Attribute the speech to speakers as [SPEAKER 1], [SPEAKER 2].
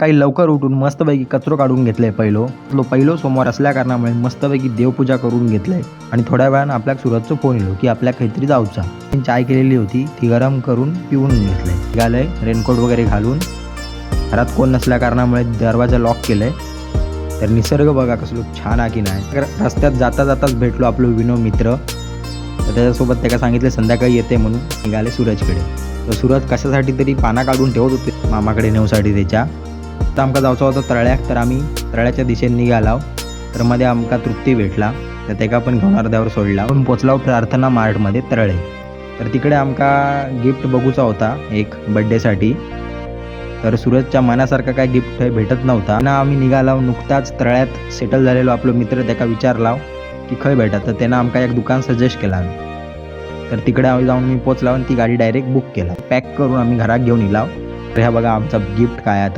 [SPEAKER 1] काही लवकर उठून मस्तपैकी कचरो काढून घेतलाय पहिलो सोमवार असल्या कारणामुळे मस्तपैकी देवपूजा करून घेतलंय आणि थोड्या वेळानं आपल्या सुरतचं फोन येलो की आपल्या काहीतरी जाऊचा. चाय केलेली होती ती गरम करून पिऊन घेतलंय. निघालंय रेनकोट वगैरे घालून. घरात कोण नसल्या कारणामुळे दरवाजा लॉक केलाय. तर निसर्ग बघा कसलो छान आहे की नाही. रस्त्यात जाता जाताच भेटलो आपलो विनो मित्र. तर त्याच्यासोबत त्याला सांगितलं संध्याकाळी येते म्हणून निघाले सूरजकडे. तर सूरज कशासाठी तरी पाना काढून ठेवत होते मामाकडे नेऊसाठी त्याच्या. तर आमका जायचं होतं तळ्याक. तर आम्ही तळ्याच्या दिशेने निघालो. तर मध्ये आमका तृप्ती भेटला. तर त्याला पण घेऊन अर्ध्यावर सोडला. पण पोचलो प्रार्थना मार्टमध्ये तळे. तर तिकडे आमका गिफ्ट बघूचा होता एक बड्डेसाठी. तर सूरजच्या मनासारखा काय गिफ्ट भेटत नव्हता ना. आम्ही निघालो नुकताच तळ्यात सेटल झालेलो आपलो मित्र त्याला विचारला की खय भेटा. तर त्यानं आमका एक दुकान सजेस्ट केला. तर तिकडे आम्ही जाऊन मी पोचला आणि ती गाडी डायरेक्ट बुक केला. पॅक करून आम्ही घरात घेऊन इलाव. तर ह्या बघा आमचा गिफ्ट काय आता.